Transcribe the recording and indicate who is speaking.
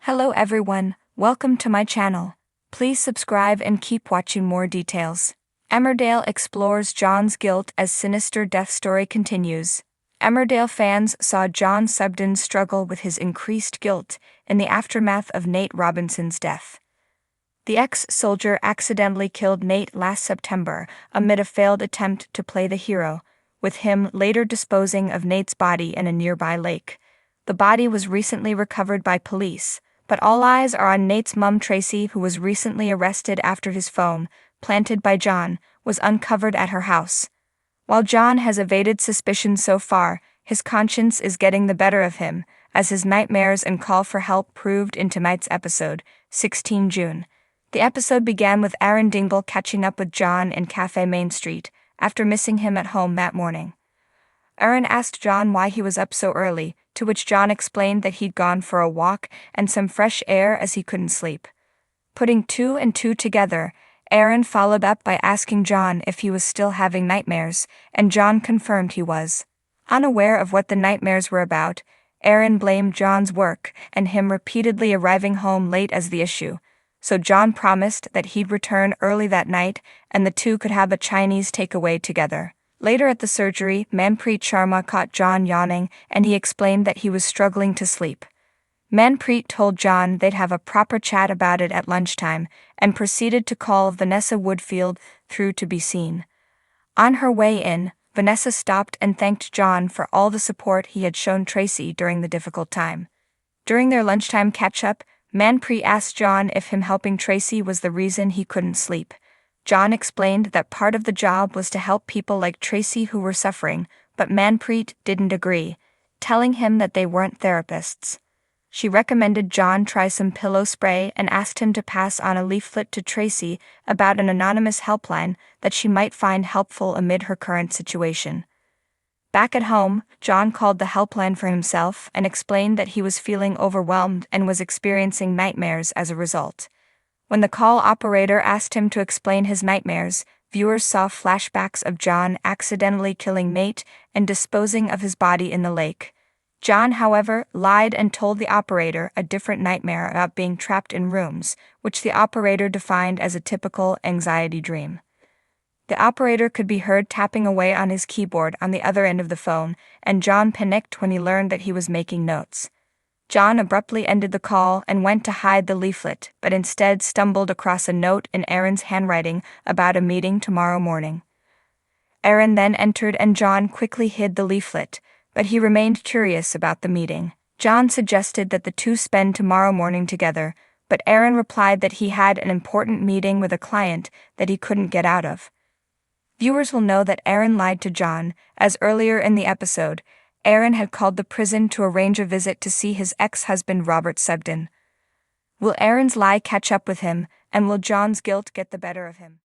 Speaker 1: Hello everyone, welcome to my channel. Please subscribe and keep watching more details. Emmerdale explores John's guilt as sinister death story continues. Emmerdale fans saw John Subden struggle with his increased guilt in the aftermath of Nate Robinson's death. The ex-soldier accidentally killed Nate last September amid a failed attempt to play the hero, with him later disposing of Nate's body in a nearby lake. The body was recently recovered by police, but all eyes are on Nate's mum Tracy, who was recently arrested after his phone, planted by John, was uncovered at her house. While John has evaded suspicion so far, his conscience is getting the better of him, as his nightmares and call for help proved in tonight's episode, 16 June. The episode began with Aaron Dingle catching up with John in Cafe Main Street, after missing him at home that morning. Aaron asked John why he was up so early, to which John explained that he'd gone for a walk and some fresh air as he couldn't sleep. Putting two and two together, Aaron followed up by asking John if he was still having nightmares, and John confirmed he was. Unaware of what the nightmares were about, Aaron blamed John's work and him repeatedly arriving home late as the issue, so John promised that he'd return early that night and the two could have a Chinese takeaway together. Later at the surgery, Manpreet Sharma caught John yawning and he explained that he was struggling to sleep. Manpreet told John they'd have a proper chat about it at lunchtime and proceeded to call Vanessa Woodfield through to be seen. On her way in, Vanessa stopped and thanked John for all the support he had shown Tracy during the difficult time. During their lunchtime catch-up, Manpreet asked John if him helping Tracy was the reason he couldn't sleep. John explained that part of the job was to help people like Tracy who were suffering, but Manpreet didn't agree, telling him that they weren't therapists. She recommended John try some pillow spray and asked him to pass on a leaflet to Tracy about an anonymous helpline that she might find helpful amid her current situation. Back at home, John called the helpline for himself and explained that he was feeling overwhelmed and was experiencing nightmares as a result. When the call operator asked him to explain his nightmares, viewers saw flashbacks of John accidentally killing Nate and disposing of his body in the lake. John, however, lied and told the operator a different nightmare about being trapped in rooms, which the operator defined as a typical anxiety dream. The operator could be heard tapping away on his keyboard on the other end of the phone, and John panicked when he learned that he was making notes. John abruptly ended the call and went to hide the leaflet, but instead stumbled across a note in Aaron's handwriting about a meeting tomorrow morning. Aaron then entered and John quickly hid the leaflet, but he remained curious about the meeting. John suggested that the two spend tomorrow morning together, but Aaron replied that he had an important meeting with a client that he couldn't get out of. Viewers will know that Aaron lied to John, as earlier in the episode, Aaron had called the prison to arrange a visit to see his ex-husband Robert Subden. Will Aaron's lie catch up with him, and will John's guilt get the better of him?